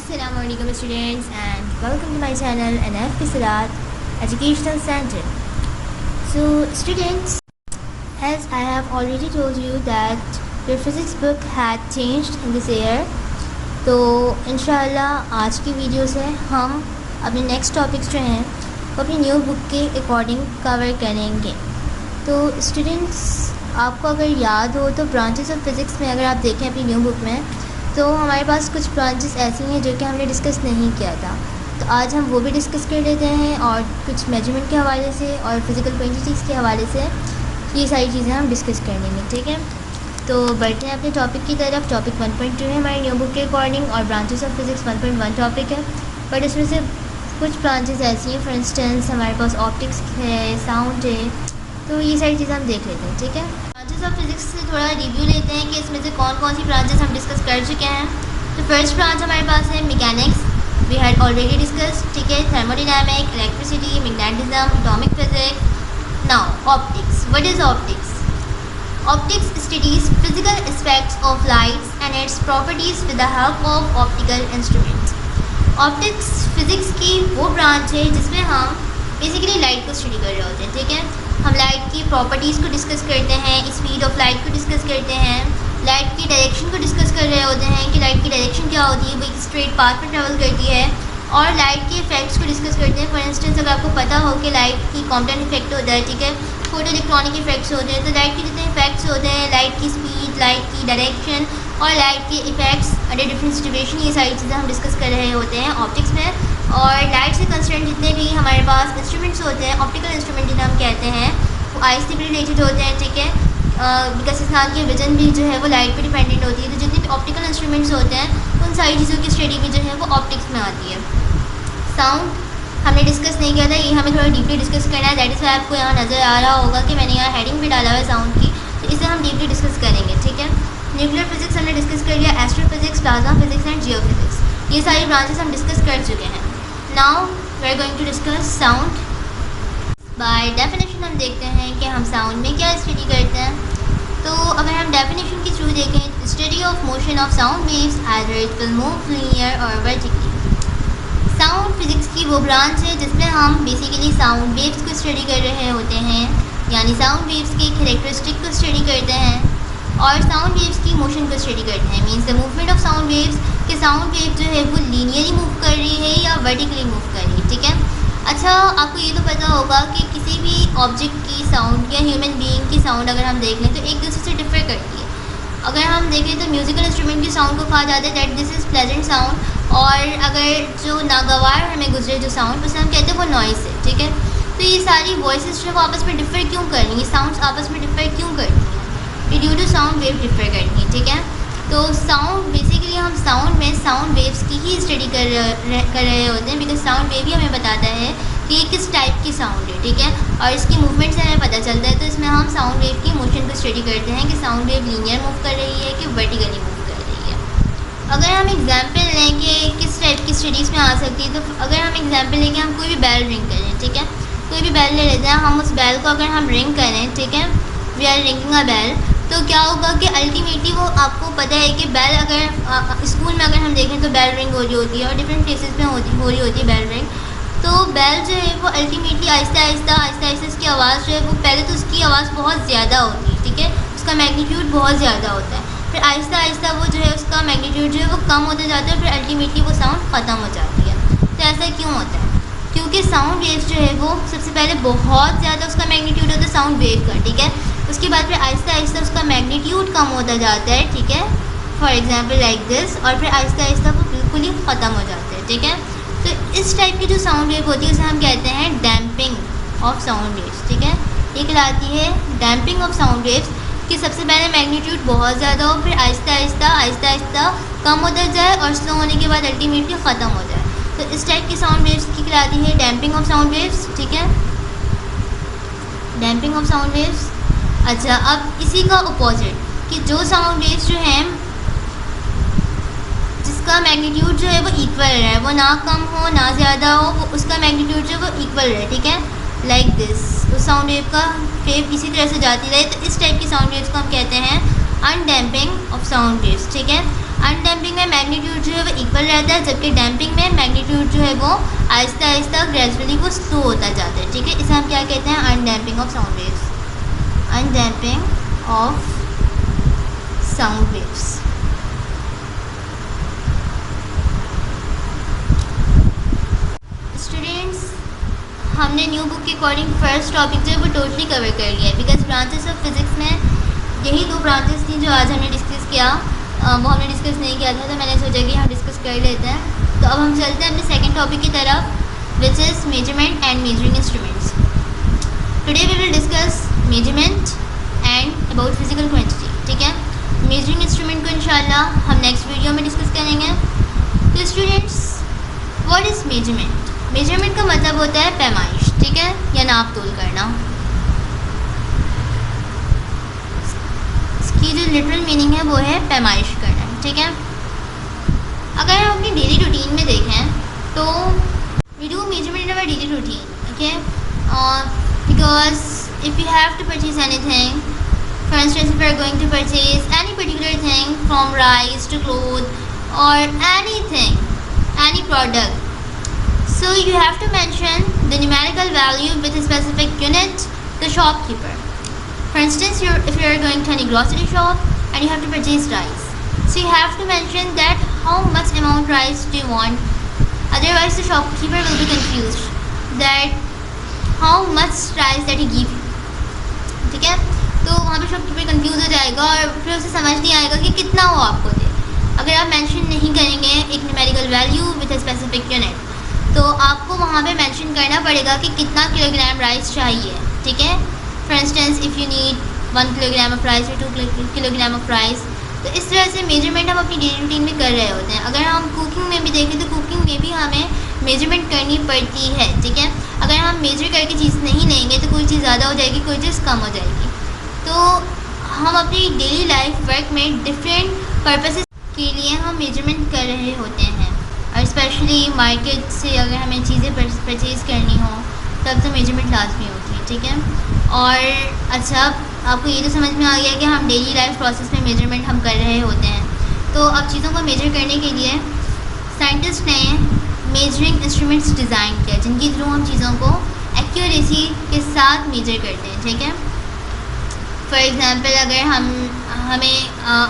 Assalamualaikum students and welcome to my channel NF Salat Educational Center. So students, as I have already told you that your physics book had changed in this year, तो इंशाल्लाह आज की video से हम अपने next topics जो हैं वो अपनी न्यू बुक के अकॉर्डिंग कवर करेंगे। तो स्टूडेंट्स, आपको अगर याद हो तो ब्रांचेस ऑफ फिज़िक्स में अगर आप देखें अपनी न्यू बुक में तो हमारे पास कुछ ब्रांचेस ऐसी हैं जो कि हमने डिस्कस नहीं किया था। तो आज हम वो भी डिस्कस कर लेते हैं और कुछ मेजरमेंट के हवाले से और फिज़िकल क्वांटिटीज़ के हवाले से ये सारी चीज़ें हम डिस्कस कर लेंगे, ठीक है। तो बढ़ते हैं अपने टॉपिक की तरफ। टॉपिक 1.2 है हमारी न्यू बुक के अकॉर्डिंग और ब्रांचेस ऑफ फिज़िक्स 1.1 टॉपिक है, बट इसमें से कुछ ब्रांचेस ऐसी हैं, फॉर इंस्टेंस हमारे पास ऑप्टिक्स है, साउंड है, तो ये सारी चीज़ें हम देख लेते हैं, ठीक है। ब्रांचेस ऑफ फिज़िक्स से थोड़ा रिव्यू लेते हैं कि इसमें से कौन कौन सी ब्रांचेस हम डिस्कस कर चुके हैं। तो फर्स्ट ब्रांच हमारे पास है mechanics, we had already discuss, ठीक है। Thermodynamic, electricity, magnetism, atomic physics. Now optics, what is optics? Optics studies physical aspects of lights and its properties with the help of optical instruments. Optics physics की वो branch है जिसमें हम basically light को study कर रहे होते हैं, ठीक है। हम लाइट की प्रॉपर्टीज़ को डिस्कस करते हैं, स्पीड ऑफ लाइट को डिस्कस करते हैं, लाइट की डायरेक्शन को डिस्कस कर रहे होते हैं कि लाइट की डायरेक्शन क्या होती है, वो एक स्ट्रेट पाथ पर ट्रेवल करती है, और लाइट के इफेक्ट्स को डिस्कस करते हैं। फॉर इंस्टेंस अगर आपको पता हो कि लाइट की कॉम्पटेंट इफेक्ट होता है, ठीक है, फोटो इलेक्ट्रॉनिक इफेक्ट्स होते हैं, तो लाइट के जितने इफेक्ट्स होते हैं, लाइट की स्पीड, लाइट की डायरेक्शन और लाइट के इफेक्ट्स अंडर डिफरेंट सिचुएशन, ये सारी चीज़ें हम डिस्कस कर रहे होते हैं ऑप्टिक्स में। और लाइट से कंसर्न जितने भी हमारे पास इंस्ट्रूमेंट्स होते हैं, ऑप्टिकल इंस्ट्रूमेंट जिन्हें हम कहते हैं, वो आई से भी रिलेटेड होते हैं, ठीक है। बिकॉज इंसान की विजन भी जो है वो लाइट पे डिपेंडेंट होती है, तो जितने भी ऑप्टिकल इंस्ट्रूमेंट्स होते हैं उन सारी चीज़ों की स्टडी भी जो है वो ऑप्टिक्स में आती है। साउंड हमने डिस्कस नहीं किया था, ये हमें थोड़ा डीपली डिस्कस करना है। दैट इज़ वाई आपको यहाँ नज़र आ रहा होगा कि मैंने यहाँ हेडिंग भी डाला हुआ है साउंड की, तो इसे हम डीपली डिस्कस करेंगे, ठीक है। न्यूक्लियर फिजिक्स हमने डिस्कस कर लिया, astrophysics, plasma physics and geophysics, ये सारी ब्रांचेस हम डिस्कस कर चुके हैं। Now we are going to discuss sound. By definition हम देखते हैं कि हम साउंड में क्या स्टडी करते हैं। तो अगर हम डेफिनेशन के थ्रू देखें, study of motion of sound waves either it will move linear और वर्टिकली। साउंड फिजिक्स की वो ब्रांच है जिसमें हम बेसिकली साउंड वेव्स को स्टडी कर रहे होते हैं, यानी साउंड वेव्स के कैरेक्टरिस्टिक को स्टडी करते हैं और साउंड वेव्स की मोशन को स्टडी करते हैं। Means the movement of sound waves, कि साउंड वेव जो है वो लीनियरली मूव कर रही है या वर्टिकली मूव कर रही है, ठीक है। अच्छा, आपको ये तो पता होगा कि किसी भी ऑब्जेक्ट की साउंड या ह्यूमन बीइंग की साउंड अगर हम देख लें तो एक दूसरे से डिफर करती है। अगर हम देखें तो म्यूज़िकल इंस्ट्रूमेंट की साउंड को कहा जाता है that this is pleasant sound, और अगर जो नागवार हमें गुजरे जो साउंड उसे हम कहते हैं वो नॉइस है, ठीक है। तो ये सारी वॉइसेस जो है वो आपस में डिफर क्यों कर रही हैं, साउंड्स आपस में डिफर क्यों करती हैं, due to sound wave differ करती हैं, ठीक है। तो साउंड बेसिकली हम साउंड में साउंड वेव्स की ही स्टडी कर रहे होते हैं, बिकॉज साउंड वेव ही हमें बताता है कि ये किस टाइप की साउंड है, ठीक है, और इसकी मूवमेंट से हमें पता चलता है। तो इसमें हम साउंड वेव की मोशन को स्टडी करते हैं कि साउंड वेव लीनियर मूव कर रही है कि वर्टिकली मूव कर रही है। अगर हम एग्जाम्पल लें कि किस टाइप की स्टडीज़ में आ सकती है, तो अगर हम एग्जाम्पल लें कि हम कोई भी बेल रिंग करें, ठीक है, कोई भी बेल ले लेते हैं, हम उस बेल को अगर हम रिंग करें, ठीक है, we are ringing a bell, तो क्या होगा कि अल्टीमेटली वो आपको पता है कि बेल अगर स्कूल में अगर हम देखें तो बेल रिंग हो रही होती है और डिफरेंट प्लेसेस में हो रही होती है बेल रिंग। तो बेल जो है वो अल्टीमेटली आहिस्ता आहिस्ता इसकी आवाज़ जो है वो पहले तो उसकी आवाज़ बहुत ज़्यादा होती है, ठीक है, उसका मैग्नीट्यूड बहुत ज़्यादा होता है, फिर आहिस्ता आहिस्ता वो जो है उसका मैग्नीट्यूड जो है वो कम होता जाता है, फिर अल्टीमेटली वो साउंड ख़त्म हो जाती है। तो ऐसा क्यों होता है? क्योंकि साउंड वेव्स जो है वो सबसे पहले बहुत ज़्यादा उसका मैग्नीट्यूड होता है साउंड वेव का, ठीक है, उसके बाद फिर आहिस्ता आहिस्ता उसका मैग्नीट्यूड कम होता जाता है, ठीक है, फॉर एग्जांपल लाइक दिस, और फिर आहिस्ता आहिस्ता वो बिल्कुल ही ख़त्म हो जाते हैं, ठीक है। तो इस टाइप की जो साउंड वेव होती है उसे हम कहते हैं डैम्पिंग ऑफ साउंड वेव्स, ठीक है। ये कहलाती है डैम्पिंग ऑफ साउंड वेव्स, कि सबसे पहले मैग्नीट्यूड बहुत ज़्यादा हो, फिर आहिस्ता आहिस्ता कम होता जाए और स्लो होने के बाद अल्टीमेटली ख़त्म हो जाए। तो इस टाइप की साउंड वेव्स की कहलाती है डैम्पिंग ऑफ साउंड वेव्स, ठीक है, डैम्पिंग ऑफ साउंड वेव्स। अच्छा, अब इसी का अपोजिट कि जो साउंड वेव्स जो हैं जिसका मैग्नीट्यूड जो है वो इक्वल रहे, वो ना कम हो ना ज़्यादा हो, वो उसका मैग्नीट्यूड जो है वो इक्वल रहे, ठीक है, लाइक दिस, तो साउंड वेव का वेव इसी तरह से जाती रहे, तो इस टाइप की साउंड वेव्स को हम कहते हैं अनडैम्पिंग ऑफ साउंड वेव्स, ठीक है। अनडैम्पिंग में मैग्नीट्यूड जो है वो इक्वल रहता है, जबकि डैम्पिंग में मैग्नीट्यूड जो है वो आहिस्ता आहिस्ता ग्रेजुअली वो स्लो होता जाता है, ठीक है। इसे हम क्या कहते हैं, undamping of sound waves, undamping of sound waves. Students, हमने न्यू बुक के अकॉर्डिंग फर्स्ट टॉपिक जो है वो टोटली कवर कर लिया है, बिकॉज ब्रांचेस ऑफ फिजिक्स में यही दो ब्रांचेस थी जो आज हमने डिस्कस किया, वो हमने डिस्कस नहीं किया था, तो मैंने सोचा कि हम डिस्कस कर लेते हैं। तो अब हम चलते हैं अपने सेकंड टॉपिक की तरफ, which is measurement and measuring instruments. Today we will discuss measurement and about physical quantity, ठीक है। मेजरिंग इंस्ट्रूमेंट को इंशाल्लाह हम नेक्स्ट वीडियो में डिस्कस करेंगे। तो students, what is measurement? Measurement का मतलब होता है पैमाइश, ठीक है, या नाप तोल करना। इसकी जो लिटरल मीनिंग है वो है पैमाइश करना, ठीक है। अगर हम अपनी डेली रूटीन में देखें तो we do measurement in our daily routine, okay, because if you have to purchase anything, for instance if you are going to purchase any particular thing from rice to cloth और anything, any product, so you have to mention the numerical value with a specific unit, the shopkeeper. For instance, if you are going to any grocery shop and you have to purchase rice, so you have to mention that how much amount rice do you want, otherwise the shopkeeper will be confused that how much rice that he give you, ठीक है। तो वहाँ पे shopkeeper confuse हो जाएगा और फिर उसे समझ नहीं आएगा कि कितना वो आपको दे। अगर आप मेंशन नहीं करेंगे एक numerical value with a specific unit, तो आपको वहाँ पे मेंशन करना पड़ेगा कि कितना किलोग्राम राइस चाहिए, ठीक है। For instance if you need 1 kilogram of rice और 2 किलोग्राम ऑफ राइस, तो इस तरह से मेजरमेंट हम अपनी डेली रूटीन में कर रहे होते हैं। अगर हम कुकिंग में भी देखें तो कुकिंग में भी हमें मेजरमेंट करनी पड़ती है, ठीक है। अगर हम मेजर करके चीज़ नहीं लेंगे तो कोई चीज़ ज़्यादा हो जाएगी, कोई चीज़ कम हो जाएगी। तो हम अपनी डेली लाइफ वर्क में डिफरेंट पर्पसेस के लिए हम मेजरमेंट कर रहे होते हैं, और स्पेशली मार्केट से अगर हमें चीज़ें परचेज़ करनी हो तब तो मेजरमेंट लाजमी होती है, ठीक है। और अच्छा, आपको ये तो समझ में आ गया कि हम डेली लाइफ प्रोसेस में मेजरमेंट हम कर रहे होते हैं। तो अब चीज़ों को मेजर करने के लिए साइंटिस्ट ने मेजरिंग इंस्ट्रूमेंट्स डिज़ाइन किया, जिनके थ्रू हम चीज़ों को एक्यूरेसी के साथ मेजर करते हैं, ठीक है। फॉर एग्ज़ाम्पल,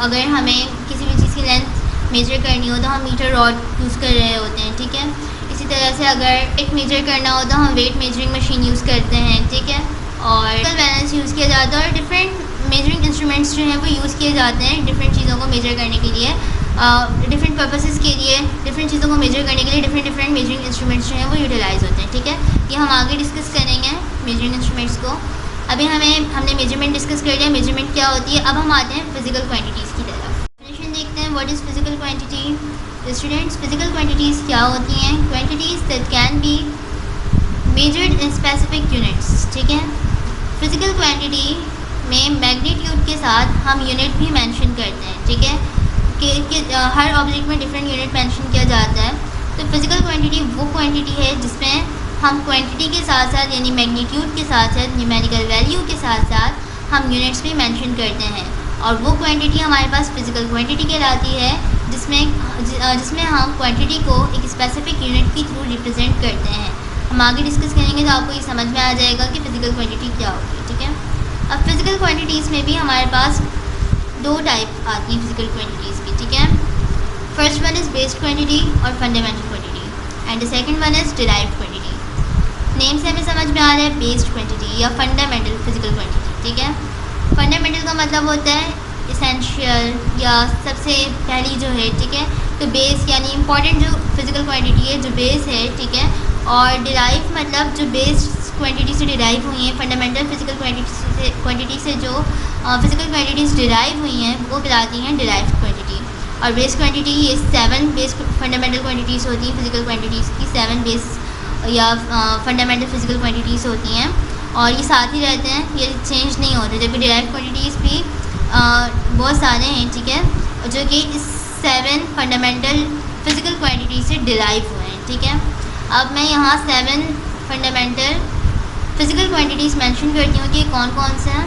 अगर हमें किसी भी चीज़ की लेंथ मेजर करनी हो तो हम मीटर रॉड यूज़ कर रहे होते हैं, ठीक है। इसी तरह से अगर वेट मेजर करना हो तो हम वेट मेजरिंग मशीन यूज़ करते हैं, ठीक है। और बैलेंस यूज़ किया जाता है, और डिफरेंट मेजरिंग इंस्ट्रूमेंट्स जो हैं वो यूज़ किए जाते हैं डिफरेंट चीज़ों को मेजर करने के लिए, डिफरेंट पर्पसेस के लिए, डिफरेंट चीज़ों को मेजर करने के लिए डिफरेंट मेजरिंग इंस्ट्रूमेंट्स जो हैं वो यूटिलाइज़ होते हैं, ठीक है। ये हम आगे डिस्कस करेंगे मेजरिंग इंस्ट्रूमेंट्स को। अभी हमने मेजरमेंट डिस्कस कर लिया, मेजरमेंट क्या होती है। अब हम आते हैं फिजिकल क्वांटिटीज़ की तरफ। डेफिनेशन देखते हैं, what is physical quantity. Students, physical quantities क्या होती हैं? Quantities that can be measured in specific units, ठीक है। फिजिकल क्वांटिटी में मैग्नीट्यूड के साथ हम यूनिट भी मेंशन करते हैं, ठीक है, कि हर ऑब्जेक्ट में डिफरेंट यूनिट मेंशन किया जाता है। तो फिजिकल क्वांटिटी वो क्वांटिटी है जिसमें हम क्वांटिटी के साथ साथ यानी मैग्नीट्यूड के साथ साथ न्यूमेरिकल वैल्यू के साथ साथ हम यूनिट्स भी मेंशन करते हैं, और वो क्वांटिटी हमारे पास फिजिकल क्वांटिटी कहलाती है, जिसमें हम क्वांटिटी को एक स्पेसिफिक यूनिट के थ्रू रिप्रेजेंट करते हैं। हम आगे डिस्कस करेंगे तो आपको ये समझ में आ जाएगा कि फ़िज़िकल क्वांटिटी क्या होती है, ठीक है। अब फिज़िकल क्वांटिटीज़ में भी हमारे पास दो टाइप आती हैं फिज़िकल क्वांटिटीज़ की, ठीक है। First one is based quantity और fundamental quantity, and the second one is derived quantity. Name से हमें समझ में आ रहा है बेस्ड क्वांटिटी या फंडामेंटल फिजिकल क्वांटिटी, ठीक है। फंडामेंटल का मतलब होता है इसेंशियल या सबसे पहली जो है, ठीक है। तो बेस यानी इंपॉर्टेंट जो फिजिकल क्वांटिटी है, जो बेस है, ठीक है। और डिराइव मतलब जो बेस्ड क्वांटिटी से डिराइव हुई हैं, फंडामेंटल फिजिकल क्वांटिटी से जो फिजिकल क्वांटिटीज़ डिराइव हुई हैं वो कहलाती हैं डिराइव्ड क्वांटिटी। और बेस क्वांटिटी ये 7 बेस फंडामेंटल क्वांटिटीज़ होती हैं फिजिकल क्वांटिटीज़ की, 7 बेस या फंडामेंटल फिजिकल क्वांटिटीज़ होती हैं, और ये साथ ही रहते हैं, ये चेंज नहीं होते। जबकि डिराइव्ड क्वांटिटीज़ भी बहुत सारे हैं, ठीक है, जो कि इस 7 फंडामेंटल फिजिकल क्वांटिटी से डिराइव हुए हैं, ठीक है। अब मैं यहाँ 7 फंडामेंटल फिजिकल क्वांटिटीज़ मेंशन करती हूँ कि कौन कौन से हैं।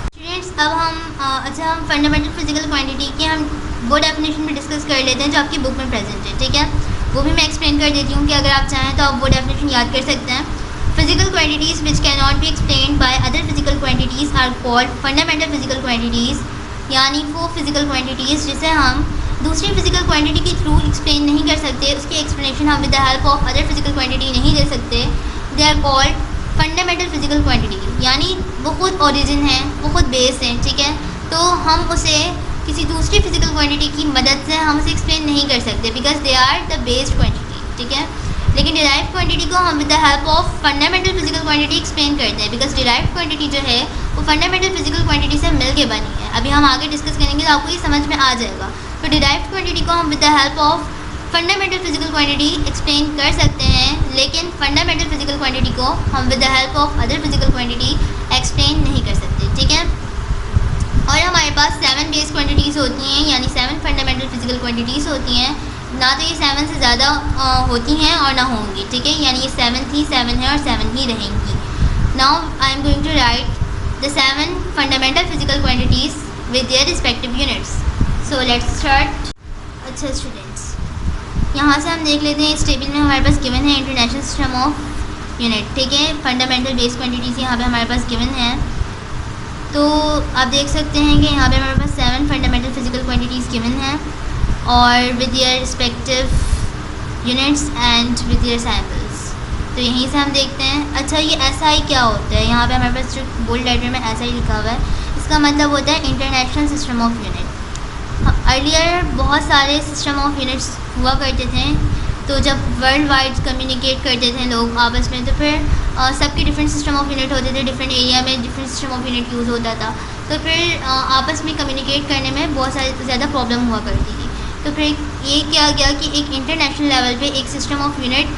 स्टूडेंट्स, अब हम फंडामेंटल फिजिकल क्वांटिटी के हम वो डेफिनेशन भी डिस्कस कर लेते हैं जो आपकी बुक में प्रेजेंट है, ठीक है। वो भी मैं एक्सप्लेन कर देती हूँ कि अगर आप चाहें तो आप वो डेफिनेशन याद कर सकते हैं। Physical quantities which can not be explained by other physical quantities are called fundamental physical quantities, यानी वो फिजिकल क्वांटिटीज़ जिसे हम दूसरी फिजिकल क्वांटिटी के थ्रू एक्सप्लेन नहीं कर सकते, उसकी एक्सप्लेनेशन हम with the help of other physical quantity नहीं दे सकते, they are called fundamental physical quantity, यानी वो खुद ओरिजिन है, वो खुद बेस है, ठीक है। तो हम उसे किसी दूसरी फिजिकल क्वांटिटी की मदद से हम उसे एक्सप्लेन नहीं कर सकते because they are the based quantity, ठीक है। लेकिन डिराइव क्वांटिटी को हम with the help of fundamental physical quantity explain करते हैं बिकॉज डिराइव क्वांटिटी जो है वो फंडामेंटल फिजिकल क्वांटिटी से मिल के बनी है। अभी हम आगे डिस्कस करेंगे तो आपको ये समझ में आ जाएगा। तो डिराइव क्वांटिटी को हम with the help of fundamental physical quantity explain कर सकते हैं, लेकिन फंडामेंटल फिजिकल क्वांटिटी को हम with the help of other physical quantity explain नहीं कर सकते, ठीक है। और हमारे पास 7 बेस क्वांटिटीज़ होती हैं, यानी 7 फंडामेंटल फिजिकल क्वांटिटीज़ होती हैं। ना तो ये 7 से ज़्यादा होती हैं और ना होंगी, ठीक है। यानी ये 7 थी, 7 है और 7 ही रहेंगी। Now I am going to write the 7 fundamental physical quantities with their respective units. So let's start. अच्छा स्टूडेंट्स, यहाँ से हम देख लेते हैं इस टेबल में हमारे पास गिवन है इंटरनेशनल सिस्टम ऑफ यूनिट, ठीक है। फंडामेंटल बेस क्वांटिटीज़ यहाँ पे हमारे पास गिवन है। तो आप देख सकते हैं कि यहाँ पे हमारे पास 7 फंडामेंटल फिजिकल क्वांटिटीज़ गिवन हैं और with their respective units and with their samples. तो यहीं से हम देखते हैं। अच्छा, ये SI क्या होता है? यहाँ पे हमारे पास जो बोल्ड लेटर में SI लिखा हुआ है, इसका मतलब होता है international system of unit. Earlier बहुत सारे सिस्टम ऑफ यूनिट्स हुआ करते थे, तो जब वर्ल्ड वाइड कम्युनिकेट करते थे लोग आपस में, तो फिर सबके डिफरेंट सिस्टम ऑफ यूनिट होते थे, डिफरेंट एरिया में different system of unit use होता था। तो फिर आपस में कम्युनिकेट करने में बहुत सारी ज़्यादा प्रॉब्लम हुआ करती थी। तो फिर ये किया गया कि एक इंटरनेशनल लेवल पे एक सिस्टम ऑफ यूनिट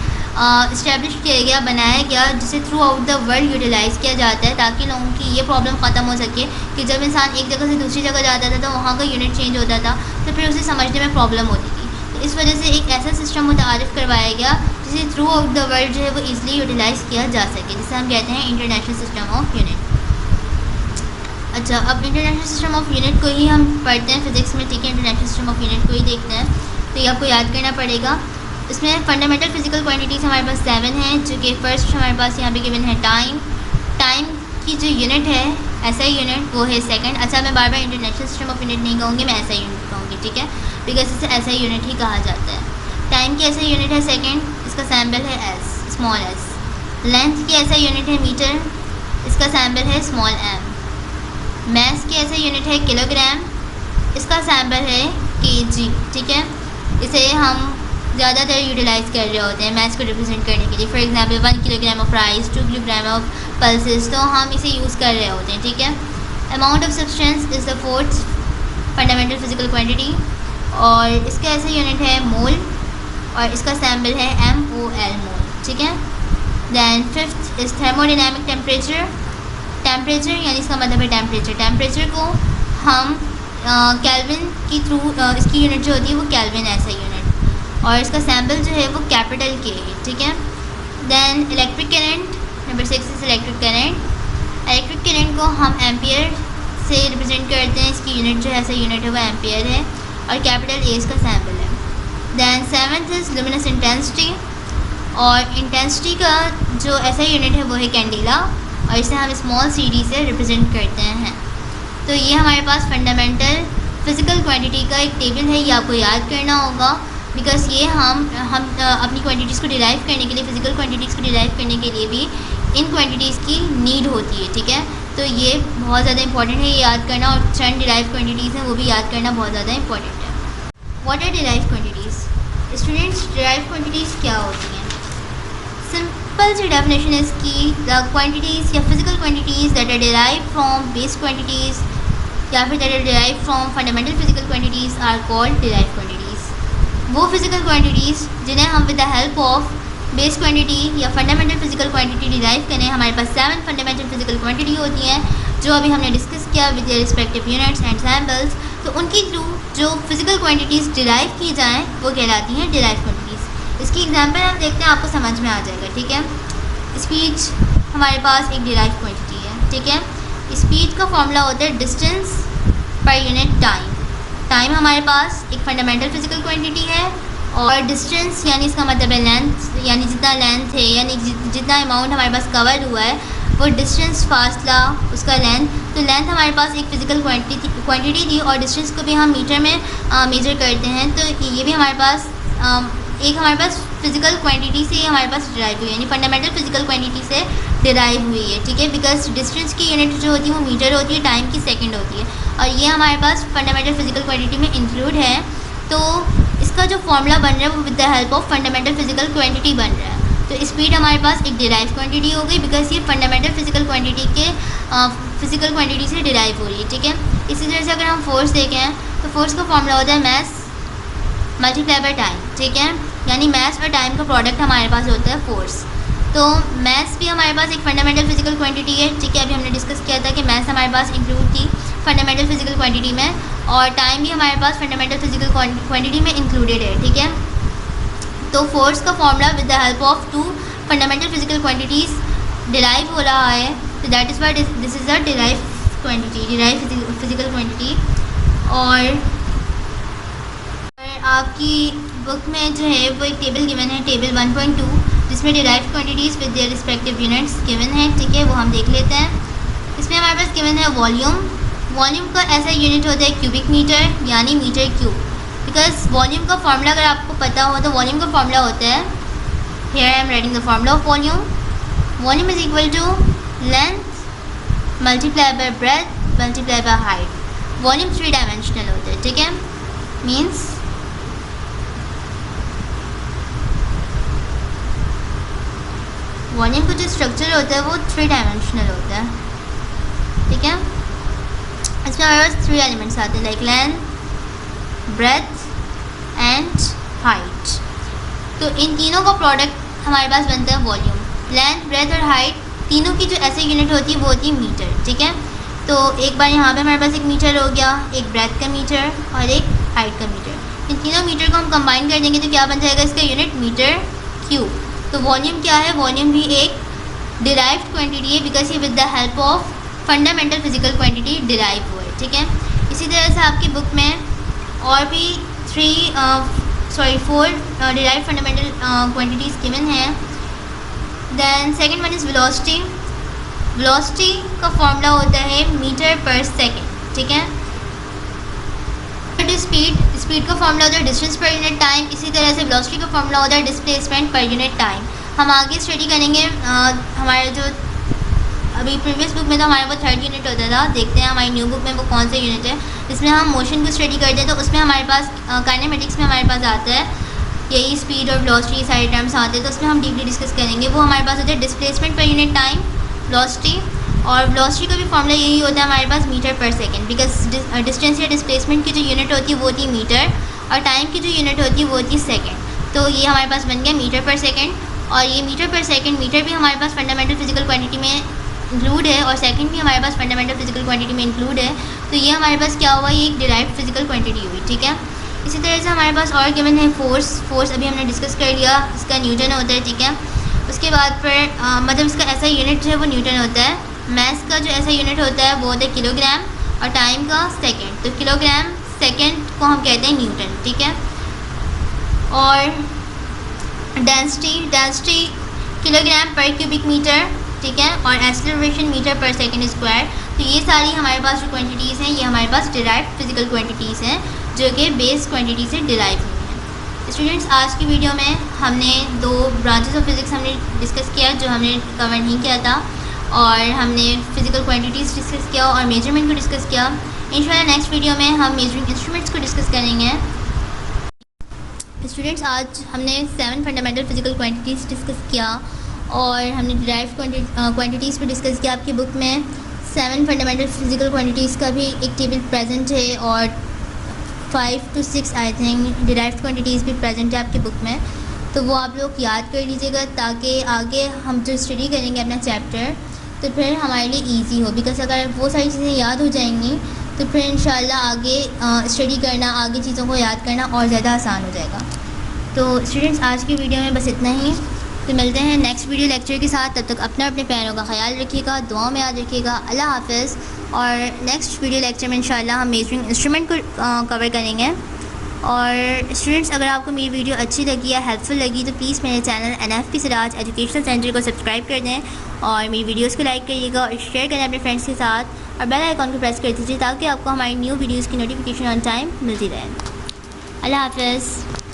इस्टेब्लिश किया गया, बनाया गया, जिसे throughout the world utilize किया जाता है, ताकि लोगों की ये प्रॉब्लम ख़त्म हो सके कि जब इंसान एक जगह से दूसरी जगह जाता था तो वहाँ का यूनिट चेंज होता था, तो फिर उसे समझने में प्रॉब्लम होती थी। तो इस वजह से एक ऐसा सिस्टम मुतारिफ़ करवाया गया जिसे थ्रू आउट द वर्ल्ड जो है वो ईज़िली यूटिलाइज़ किया जा सके, जिसे हम कहते हैं इंटरनेशनल सिस्टम ऑफ यूनिट। अच्छा, अब इंटरनेशनल सिस्टम ऑफ यूनिट को ही हम पढ़ते हैं फिजिक्स में, ठीक है। इंटरनेशनल सिस्टम ऑफ यूनिट को ही देखते हैं, तो ये आपको याद करना पड़ेगा। इसमें फंडामेंटल फिजिकल क्वांटिटीज़ हमारे पास 7 हैं, जो कि फर्स्ट हमारे पास यहाँ पे गिवन है टाइम। टाइम की जो यूनिट है SI यूनिट, वो है सेकंड। अच्छा, मैं बार बार इंटरनेशनल सिस्टम ऑफ यूनिट नहीं कहूँगी, मैं SI यूनिट कहूँगी, ठीक है, बिकॉज इसे SI यूनिट ही कहा जाता है। टाइम की SI यूनिट है सेकंड, इसका सैम्पल है S, स्मॉल s। लेंथ की SI यूनिट है मीटर, इसका सैम्पल है स्मॉल m। मैस की SI यूनिट है किलोग्राम, इसका सैम्पल है kg, ठीक है। इसे हम ज़्यादातर यूटिलाइज़ कर रहे होते हैं मैथ्स को रिप्रेजेंट करने के लिए। For example 1 kilogram of rice, 2 kilogram of pulses, तो हम इसे यूज़ कर रहे होते हैं, ठीक है। Amount of substance is the 4th fundamental physical quantity, और इसका SI यूनिट है मोल, और इसका सैम्पल है MOL, मोल, ठीक है। Then 5th is thermodynamic temperature. Temperature यानी इसका मतलब है टेम्परेचर। टेम्परेचर को हम केल्विन की थ्रू, इसकी यूनिट जो होती है वो केल्विन SI यूनिट, और इसका सैम्पल जो है वो कैपिटल K है, ठीक है। Then electric current, number 6 is electric current. Electric current को हम एम्पियर से रिप्रेजेंट करते हैं, इसकी यूनिट जो है SI यूनिट है वो एम्पियर है, और कैपिटल A इसका सैम्पल है। Then 7th is luminous intensity, और इंटेंसिटी का जो SI यूनिट है वो है कैंडेला, और इसे हम स्मॉल CD से रिप्रेजेंट करते हैं। तो ये हमारे पास फंडामेंटल फिजिकल क्वांटिटी का एक टेबल है, ये आपको याद करना होगा, बिकॉज ये हम अपनी क्वांटिटीज़ को डिराइव करने के लिए, फिजिकल क्वांटिटीज़ को डिराइव करने के लिए भी इन क्वांटिटीज़ की नीड होती है, ठीक है। तो ये बहुत ज़्यादा इंपॉर्टेंट है, ये याद करना, और चंद डिराइव क्वांटिटीज़ हैं वो भी याद करना बहुत ज़्यादा इंपॉर्टेंट है। What are derive quantities? Students, derive quantities क्या होती हैं? सिंपल सी डेफिनेशन है इसकी, द क्वांटिटीज़ या physical quantities that are derive from base quantities या फिर that are derive from fundamental physical quantities are called derive quantities. वो फिजिकल क्वांटिटीज़ जिन्हें हम with the help of base quantity या फंडामेंटल फिजिकल क्वांटिटी डिराइव करें, हमारे पास 7 fundamental physical quantity होती हैं, जो अभी हमने डिस्कस किया with their respective units and samples. तो उनकी थ्रू जो फिजिकल क्वांटिटीज़ डिराइव की जाएँ वो कहलाती हैं डिराइव क्वांटिटीज़। इसकी एग्जांपल हम देखते हैं, आपको समझ में आ जाएगा, ठीक है। स्पीड हमारे पास एक डिराइव क्वांटिटी है, ठीक है। स्पीड का फॉर्मूला होता है distance per unit time, time हमारे पास एक फंडामेंटल फिजिकल क्वांटिटी है, और डिस्टेंस यानी इसका मतलब है लेंथ, यानी जितना लेंथ है यानी जितना अमाउंट हमारे पास कवर हुआ है वो डिस्टेंस, फासला, उसका लेंथ। तो लेंथ हमारे पास एक फिजिकल क्वांटिटी थी और डिस्टेंस को भी हम मीटर में मेजर करते हैं। तो ये भी हमारे पास एक हमारे पास फिजिकल क्वांटिटी से हमारे पास डिराइव हुई है, यानी फंडामेंटल फिजिकल क्वांटिटी से डिराइव हुई है, ठीक है। बिकॉज डिस्टेंस की यूनिट जो होती है वो मीटर होती है, टाइम की सेकंड होती है, और ये हमारे पास फंडामेंटल फिजिकल क्वांटिटी में इंक्लूड है। तो इसका जो फॉर्मूला बन रहा है वो with the help of fundamental physical quantity बन रहा है। तो स्पीड हमारे पास एक डिराइव क्वांटिटी हो गई, बिकॉज ये फंडामेंटल फिजिकल क्वांटिटी के फिजिकल क्वांटिटी से डिराइव हो रही है, ठीक है। इसी तरह से अगर हम फोर्स देखें तो फोर्स का फॉर्मूला होता है मास मल्टीप्लाई बाय टाइम, ठीक है। यानी मास और टाइम का प्रोडक्ट हमारे पास होता है फोर्स। तो मास भी हमारे पास एक फंडामेंटल फिजिकल क्वांटिटी है, ठीक है। अभी हमने डिस्कस किया था कि मास हमारे पास इंक्लूड थी फंडामेंटल फिजिकल क्वांटिटी में, और टाइम भी हमारे पास फंडामेंटल फिजिकल क्वांटिटी में इंक्लूडेड है, ठीक है। तो फोर्स का formula with the help of two fundamental physical quantities derive हो रहा है। तो that is why this is a derive quantity, derive physical quantity. और आपकी बुक में जो है वो एक टेबल गिवन है, टेबल 1.2, जिसमें derive quantities with their respective units given है, ठीक है। वो हम देख लेते हैं। इसमें हमारे पास गिवन है वॉल्यूम। वॉल्यूम का ऐसा यूनिट होता है क्यूबिक मीटर, यानी मीटर क्यूब। बिकॉज वॉल्यूम का फॉर्मूला अगर आपको पता हो तो वॉल्यूम का फॉर्मूला होता है, here I am writing the formula of volume. Volume is equal to length multiply by breadth multiply by height. Volume 3 dimensional होता है, ठीक है। मीन्स वॉल्यूम का जो स्ट्रक्चर होता है वो 3 डायमेंशनल होता है, ठीक है। इसमें हमारे पास 3 एलिमेंट्स आते हैं, like length, breadth and height. तो इन तीनों का प्रोडक्ट हमारे पास बनता है वॉल्यूम। लेंथ, ब्रेथ और हाइट तीनों की जो ऐसे यूनिट होती है वो होती है मीटर, ठीक है। तो एक बार यहाँ पे हमारे पास एक मीटर हो गया, एक ब्रेथ का मीटर और एक हाइट का मीटर। इन तीनों मीटर को हम कंबाइन कर देंगे तो क्या बन जाएगा इसका यूनिट, मीटर क्यूब। तो वॉल्यूम क्या है, वॉल्यूम भी एक डिराइव्ड क्वांटिटी है, बिकॉज ये with the help of fundamental physical quantity derive हुआ है, ठीक है। इसी तरह से आपकी बुक में और भी 4 डिराइव फंडामेंटल क्वांटिटीज़ गिवन हैं। Then second one is velocity. Velocity का फॉर्मूला होता है मीटर पर सेकंड, ठीक है। स्पीड का फॉर्मूला होता है डिस्टेंस पर यूनिट टाइम। इसी तरह से वेलोसिटी का फॉर्मूला होता है डिस्प्लेसमेंट पर यूनिट टाइम। हम आगे स्टडी करेंगे हमारे जो अभी प्रीवियस बुक में तो हमारे वो 3rd यूनिट होता था, देखते हैं हमारी न्यू बुक में वो कौन सा यूनिट है जिसमें हम मोशन को स्टडी करते हैं। तो उसमें हमारे पास काइनेमेटिक्स में हमारे पास आता है यही स्पीड और वेलोसिटी सारे टर्म्स आते हैं, तो उसमें हम डीपली डिस्कस करेंगे। वो हमारे पास होता है displacement per unit time, velocity, और वेलोसिटी का भी फॉर्मूला यही होता है हमारे पास मीटर पर सेकंड, बिकॉज डिस्टेंस या डिस्प्लेसमेंट की जो यूनिट होती है वो होती है मीटर, और टाइम की जो यूनिट होती है वो होती है सेकंड। तो ये हमारे पास बन गया मीटर पर सेकंड, और ये मीटर पर सेकंड, मीटर भी हमारे पास फंडामेंटल फिजिकल क्वांटिटी में इंक्लूड है और सेकंड भी हमारे पास फंडामेंटल फिजिकल क्वांटिटी में इंक्लूड है। तो ये हमारे पास क्या हुआ, ये एक डिराइव्ड फिजिकल क्वांटिटी हुई, ठीक है। इसी तरह से हमारे पास और गिवन है फोर्स। फोर्स अभी हमने डिस्कस कर लिया, इसका न्यूटन होता है, ठीक है। उसके बाद फिर मतलब इसका ऐसा यूनिट जो है वो न्यूटन होता है। मास का जो ऐसा यूनिट होता है वो होता है किलोग्राम, और टाइम का सेकंड। तो किलोग्राम सेकंड को हम कहते हैं न्यूटन, ठीक है। और डेंसिटी किलोग्राम पर क्यूबिक मीटर, ठीक है। और एक्सेलरेशन मीटर पर सेकंड स्क्वायर। तो ये सारी हमारे पास जो क्वांटिटीज़ हैं ये हमारे पास डिराइव्ड फिजिकल क्वांटिटीज़ हैं जो कि बेस क्वांटिटी से डिराइव हुई हैं। स्टूडेंट्स, आज की वीडियो में हमने 2 ब्रांचेस ऑफ फिज़िक्स हमने डिस्कस किया जो हमने कवर नहीं किया था, और हमने फिजिकल क्वांटिटीज़ डिस्कस किया और मेजरमेंट को डिस्कस किया। इंशाल्लाह नेक्स्ट वीडियो में हम मेजरिंग इंस्ट्रूमेंट्स को डिस्कस करेंगे। स्टूडेंट्स, आज हमने 7 फंडामेंटल फिजिकल क्वांटिटीज़ डिस्कस किया और हमने डिराइव्ड क्वांटिटीज़ भी डिस्कस किया। आपकी बुक में 7 फंडामेंटल फिजिकल क्वांटिटीज़ का भी एक टेबल प्रेजेंट है, और 5 to 6 I think derived quantities भी प्रेजेंट है आपकी बुक में। तो वो आप लोग याद कर लीजिएगा ताकि आगे हम जो स्टडी करेंगे अपना चैप्टर तो फिर हमारे लिए ईजी हो, बिकॉज अगर वो सारी चीज़ें याद हो जाएंगी तो फिर इंशाल्लाह आगे स्टडी करना, आगे चीज़ों को याद करना और ज़्यादा आसान हो जाएगा। तो स्टूडेंट्स, आज की वीडियो में बस इतना ही। तो मिलते हैं नेक्स्ट वीडियो लेक्चर के साथ। तब तक अपना अपने प्यारों का ख्याल रखिएगा, दुआओं में याद रखिएगा। अल्लाह हाफ़िज़। और नेक्स्ट वीडियो लेक्चर में इंशाल्लाह हम मेजरिंग इंस्ट्रूमेंट को कवर करेंगे। और स्टूडेंट्स, अगर आपको मेरी वीडियो अच्छी लगी या हेल्पफुल लगी तो प्लीज़ मेरे channel NFP Siraj educational centre को सब्सक्राइब कर दें और मेरी वीडियोस को लाइक करिएगा और शेयर करें अपने फ्रेंड्स के साथ और बेल आइकॉन को प्रेस कर दीजिए ताकि आपको हमारी न्यू वीडियोस की नोटिफिकेशन ऑन टाइम मिलती रहे। अल्लाह हाफ़िज़।